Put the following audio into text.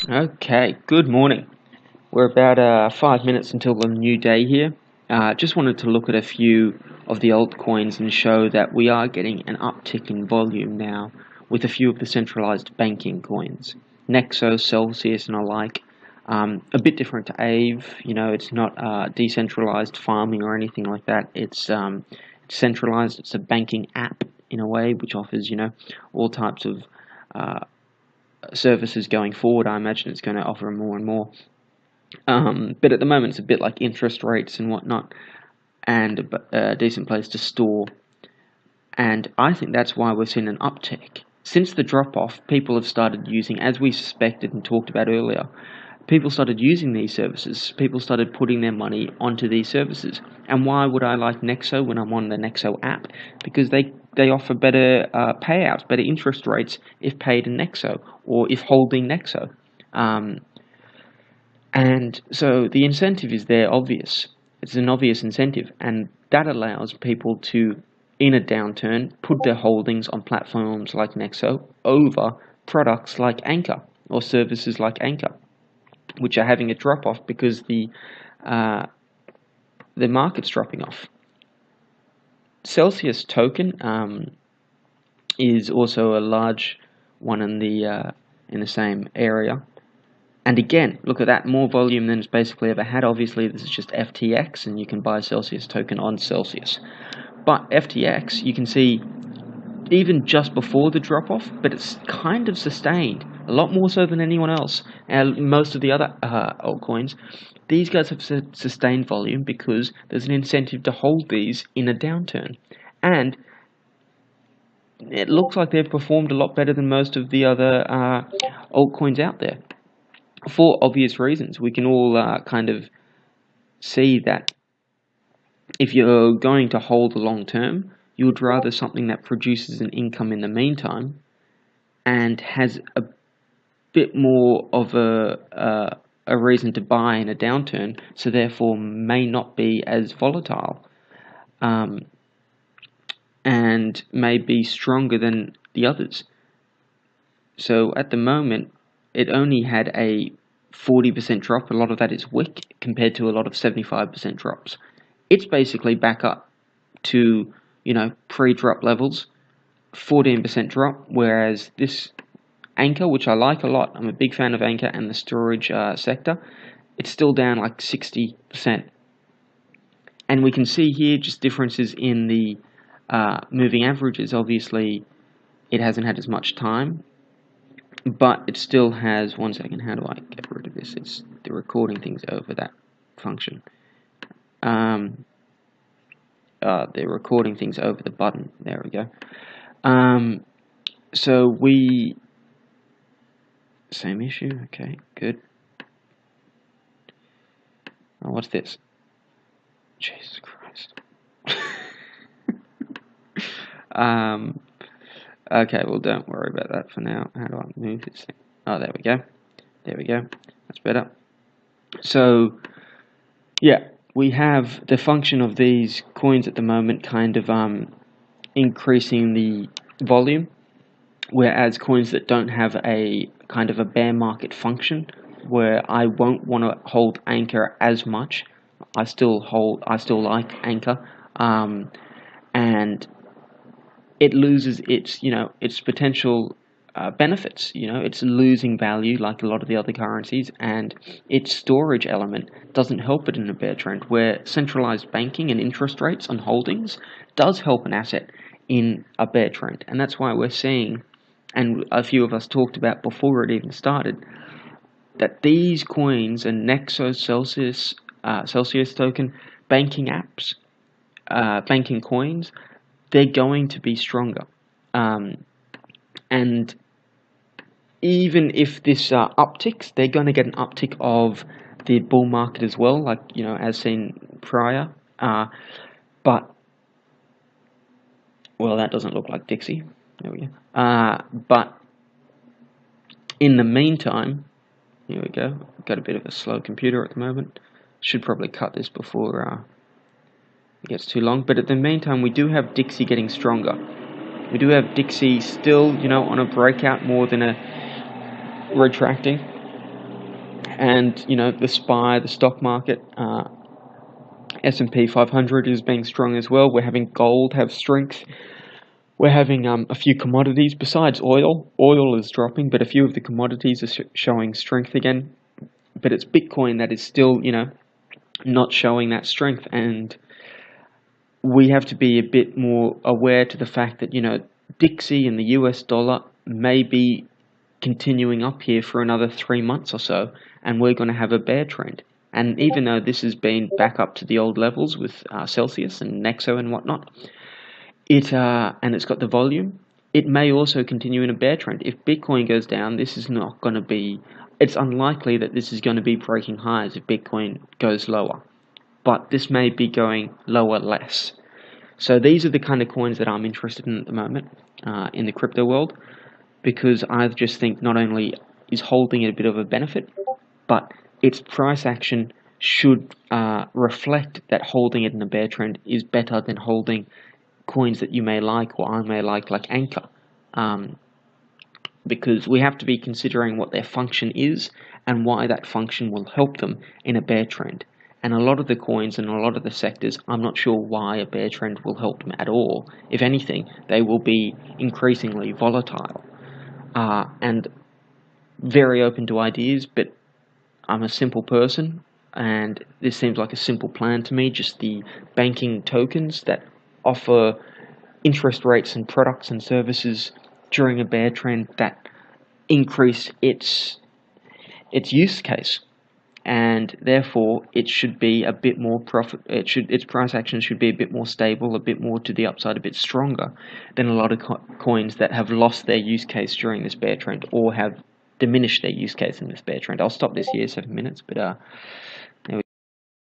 Okay, good morning. We're about 5 minutes until the new day here. Just wanted to look at a few of the altcoins and show that we are getting an uptick in volume now with a few of the centralized banking coins. Nexo, Celsius, and alike. A bit different to Aave. It's not decentralized farming or anything like that. It's centralized. It's a banking app in a way, which offers all types of uh, services going forward. I imagine it's going to offer more and more. But at the moment, it's a bit like interest rates and whatnot, and a decent place to store. And I think that's why we're seeing an uptick. Since the drop off, people have started using, as we suspected and talked about earlier, people started using these services. People started putting their money onto these services. And why would I like Nexo when I'm on the Nexo app? Because they offer better payouts, better interest rates if paid in Nexo or if holding Nexo. Um, and so the incentive is there, obvious. It's an obvious incentive, and that allows people to, in a downturn, put their holdings on platforms like Nexo over products like Anchor or services like Anchor, which are having a drop off because uh, the market's dropping off. Celsius token is also a large one in the same area. And again, look at that, more volume than it's basically ever had. Obviously, this is just FTX, and you can buy a Celsius token on Celsius. But FTX, you can see even just before the drop-off, but it's kind of sustained, a lot more so than anyone else. And most of the other altcoins, these guys have sustained volume because there's an incentive to hold these in a downturn. And it looks like they've performed a lot better than most of the other altcoins out there, for obvious reasons. We can all kind of see that if you're going to hold long term, you would rather something that produces an income in the meantime and has a bit more of a reason to buy in a downturn, so therefore may not be as volatile, um, and may be stronger than the others. So at the moment, it only had a 40% drop. A lot of that is wick compared to a lot of 75% drops. It's basically back up to, pre-drop levels, 14% drop, whereas this Anchor, which I like a lot, I'm a big fan of Anchor and the storage sector, it's still down like 60%. And we can see here just differences in the moving averages. Obviously, it hasn't had as much time, but it still has. One second, how do I get rid of this? It's the recording things over that function. They're recording things over the button. There we go. So we, same issue. Okay, good. Oh, what's this? Jesus Christ. Okay, well, don't worry about that for now. How do I move this thing? Oh, there we go. There we go. That's better. So, yeah, we have the function of these coins at the moment kind of increasing the volume, whereas coins that don't have a kind of a bear market function, where I won't want to hold Anchor as much, I still like Anchor, and it loses its potential benefits. It's losing value like a lot of the other currencies, and its storage element doesn't help it in a bear trend, where centralized banking and interest rates on holdings does help an asset in a bear trend. And that's why we're seeing, and a few of us talked about before it even started, that these coins and Nexo, Celsius token, banking apps, banking coins, they're going to be stronger. And even if this upticks, they're going to get an uptick of the bull market as well, like, as seen prior. But, well, that doesn't look like Dixie. There we go. But in the meantime, here we go. Got a bit of a slow computer at the moment. Should probably cut this before it gets too long. But at the meantime, we do have Dixie getting stronger. We do have Dixie still, on a breakout more than a retracting. And the SPY, the stock market, S&P 500 is being strong as well. We're having gold have strength. We're having a few commodities besides oil. Oil is dropping, but a few of the commodities are showing strength again. But it's Bitcoin that is still, not showing that strength. And we have to be a bit more aware to the fact that, Dixie and the US dollar may be continuing up here for another 3 months or so, and we're going to have a bear trend. And even though this has been back up to the old levels with Celsius and Nexo and whatnot, and it's got the volume, it may also continue in a bear trend. If Bitcoin goes down, this is not going to be, it's unlikely that this is going to be breaking highs if Bitcoin goes lower. But this may be going lower less. So these are the kind of coins that I'm interested in at the moment in the crypto world, because I just think not only is holding it a bit of a benefit, but its price action should reflect that holding it in a bear trend is better than holding coins that you may like or I may like Anchor. Because we have to be considering what their function is and why that function will help them in a bear trend. And a lot of the coins and a lot of the sectors, I'm not sure why a bear trend will help them at all. If anything, they will be increasingly volatile. And very open to ideas, but I'm a simple person, and this seems like a simple plan to me, just the banking tokens that offer interest rates and products and services during a bear trend that increase its use case, and therefore it should be a bit more its price action should be a bit more stable, a bit more to the upside, a bit stronger than a lot of coins that have lost their use case during this bear trend or have diminished their use case in this bear trend. I'll stop this here, 7 minutes, but